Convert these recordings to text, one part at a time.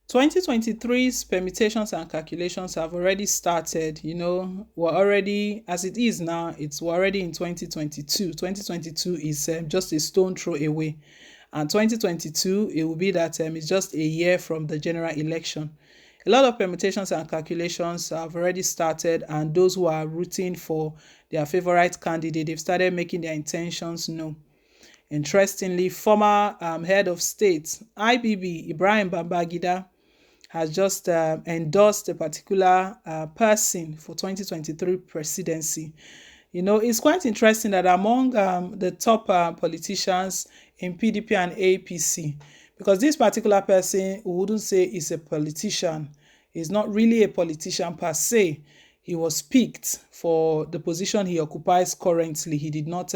2023's permutations and calculations have already started. We're already, as it is now, we're already in 2022. 2022 is just a stone throw away. And 2022, it will be that it's just a year from the general election. A lot of permutations and calculations have already started, and those who are rooting for their favorite candidate, they've started making their intentions known. Interestingly, former head of state, IBB, Ibrahim Babangida, has just endorsed a particular person for 2023 presidency. It's quite interesting that among the top politicians in PDP and APC, because this particular person, we wouldn't say is a politician, is not really a politician per se. He was picked for the position he occupies currently. He did not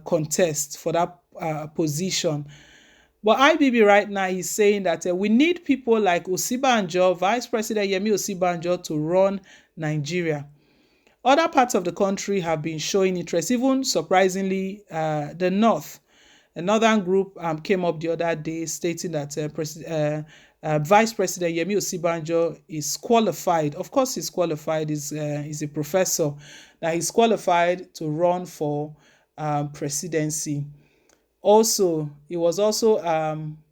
contest for that position. But IBB right now is saying that we need people like Osibanjo, Vice President Yemi Osibanjo, to run Nigeria. Other parts of the country have been showing interest, even surprisingly, the North. A northern group came up the other day stating that Vice President Yemi Osibanjo is qualified. Of course, he's qualified. He's a professor. That he's qualified to run for presidency. Also, it was also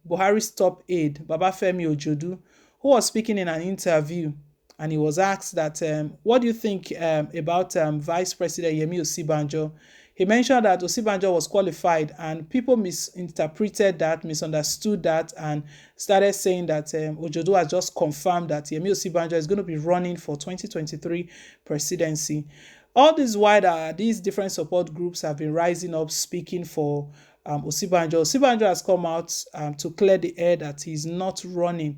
Buhari's top aide, Babafemi Ojodu, who was speaking in an interview, and he was asked that, what do you think about Vice President Yemi Osibanjo? He mentioned that Osibanjo was qualified, and people misinterpreted that, misunderstood that, and started saying that Ojodu has just confirmed that Yemi Osibanjo is going to be running for 2023 presidency. All this while, these different support groups have been rising up, speaking for Osibanjo. Osibanjo has come out to clear the air that he's not running.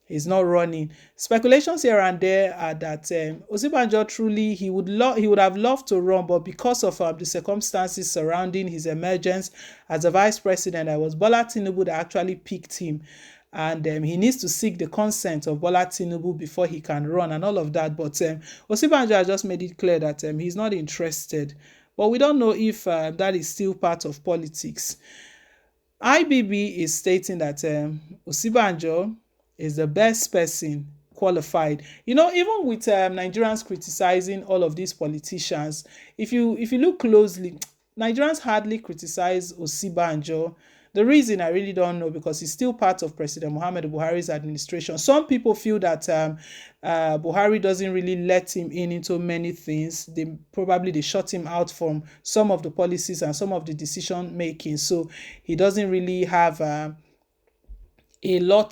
He's not running. Speculations here and there are that Osibanjo truly, he would have loved to run, but because of the circumstances surrounding his emergence as a vice president, it was Bola Tinubu that actually picked him. And he needs to seek the consent of Bola Tinubu before he can run and all of that. But Osibanjo has just made it clear that he's not interested. But we don't know if that is still part of politics. IBB is stating that Osibanjo is the best person qualified. Even with Nigerians criticizing all of these politicians, if you look closely, Nigerians hardly criticize Osibanjo. The reason I really don't know, because he's still part of President Muhammadu Buhari's administration. Some people feel that Buhari doesn't really let him into many things. They shut him out from some of the policies and some of the decision making. So he doesn't really have enough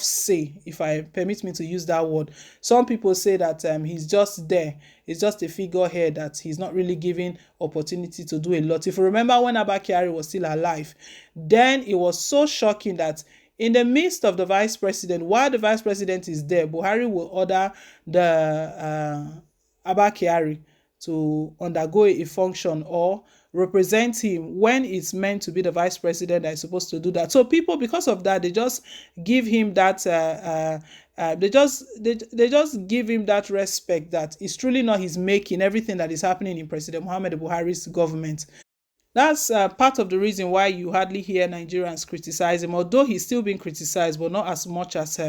say, if I permit me to use that word. Some people say that he's just there. It's just a figurehead, that he's not really given opportunity to do a lot. If you remember when Abba Kyari was still alive, then it was so shocking that in the midst of the vice president, while the vice president is there, Buhari will order the Abba Kyari to undergo a function or represent him when it's meant to be the vice president that is supposed to do that. So people, because of that, they just give him that they just give him that respect, that it's truly not his making, everything that is happening in President Muhammadu Buhari's government. That's part of the reason why you hardly hear Nigerians criticize him, although he's still being criticized, but not as much as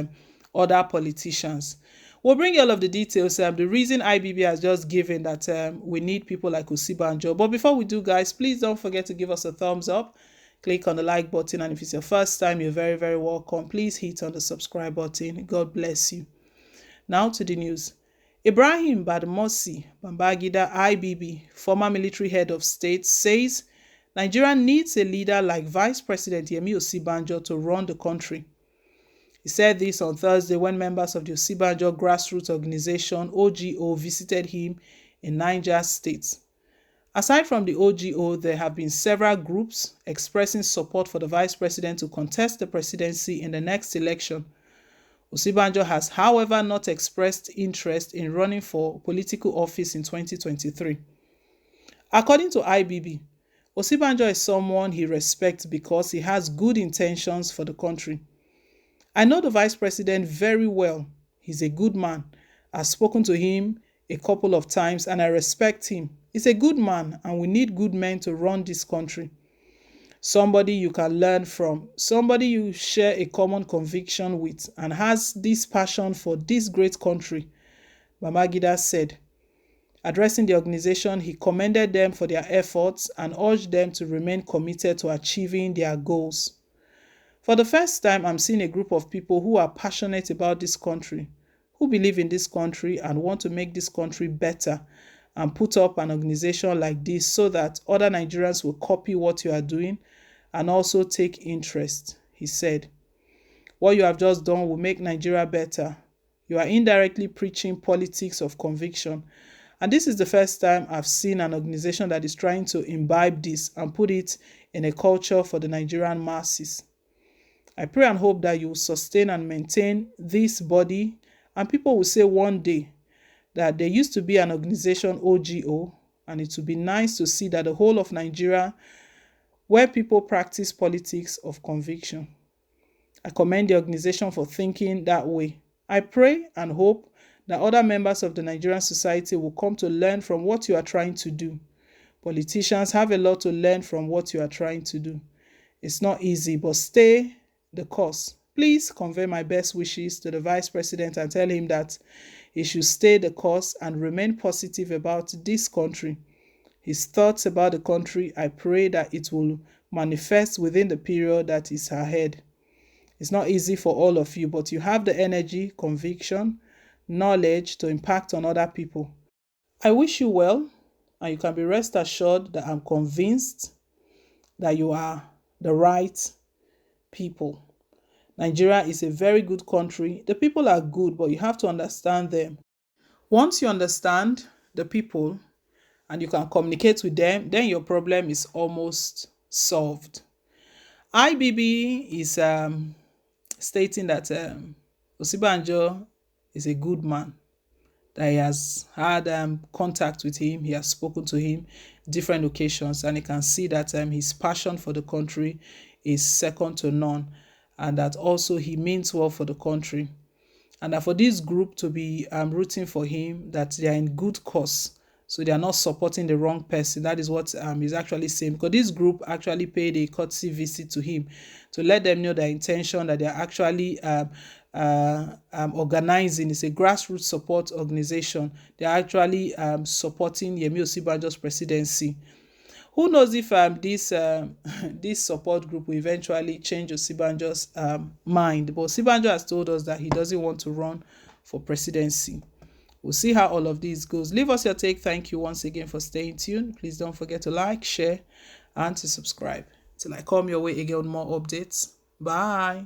other politicians. We'll bring you all of the details. The reason IBB has just given that we need people like Osibanjo. But before we do, guys, please don't forget to give us a thumbs up. Click on the like button. And if it's your first time, you're very, very welcome. Please hit on the subscribe button. God bless you. Now to the news. Ibrahim Badmosi Babangida, IBB, former military head of state, says Nigeria needs a leader like Vice President Yemi Osibanjo to run the country. He said this on Thursday when members of the Osibanjo grassroots organization, OGO, visited him in Niger State. Aside from the OGO, there have been several groups expressing support for the vice president to contest the presidency in the next election. Osibanjo has, however, not expressed interest in running for political office in 2023. According to IBB, Osibanjo is someone he respects because he has good intentions for the country. I know the vice president very well. He's a good man. I've spoken to him a couple of times and I respect him. He's a good man and we need good men to run this country. somebody you can learn from, somebody you share a common conviction with, and has this passion for this great country, Babangida said. Addressing the organization, he commended them for their efforts and urged them to remain committed to achieving their goals. For the first time, I'm seeing a group of people who are passionate about this country, who believe in this country and want to make this country better, and put up an organization like this so that other Nigerians will copy what you are doing and also take interest, he said. What you have just done will make Nigeria better. You are indirectly preaching politics of conviction. And this is the first time I've seen an organization that is trying to imbibe this and put it in a culture for the Nigerian masses. I pray and hope that you will sustain and maintain this body, and people will say one day that there used to be an organization, OGO, and it would be nice to see that the whole of Nigeria, where people practice politics of conviction. I commend the organization for thinking that way. I pray and hope that other members of the Nigerian society will come to learn from what you are trying to do. Politicians have a lot to learn from what you are trying to do. It's not easy, but stay the course. Please convey my best wishes to the Vice President and tell him that he should stay the course and remain positive about this country. His thoughts about the country, I pray that it will manifest within the period that is ahead. It's not easy for all of you, but you have the energy, conviction, knowledge to impact on other people. I wish you well, and you can be rest assured that I'm convinced that you are the right people. Nigeria is a very good country. The people are good, but you have to understand them. Once you understand the people and you can communicate with them, then your problem is almost solved. IBB is stating that Osibanjo is a good man, that he has had contact with him, he has spoken to him different occasions, and he can see that his passion for the country is second to none, and that also he means well for the country, and that for this group to be rooting for him, that they are in good cause, so they are not supporting the wrong person. That is what he's actually saying, because this group actually paid a courtesy visit to him to let them know their intention, that they are actually organizing. It's a grassroots support organization. They are actually supporting Yemi Osibanjo's presidency. Who knows if this support group will eventually change Osibanjo's mind. But Osibanjo has told us that he doesn't want to run for presidency. We'll see how all of this goes. Leave us your take. Thank you once again for staying tuned. Please don't forget to like, share, and to subscribe. Till I come your way again with more updates. Bye.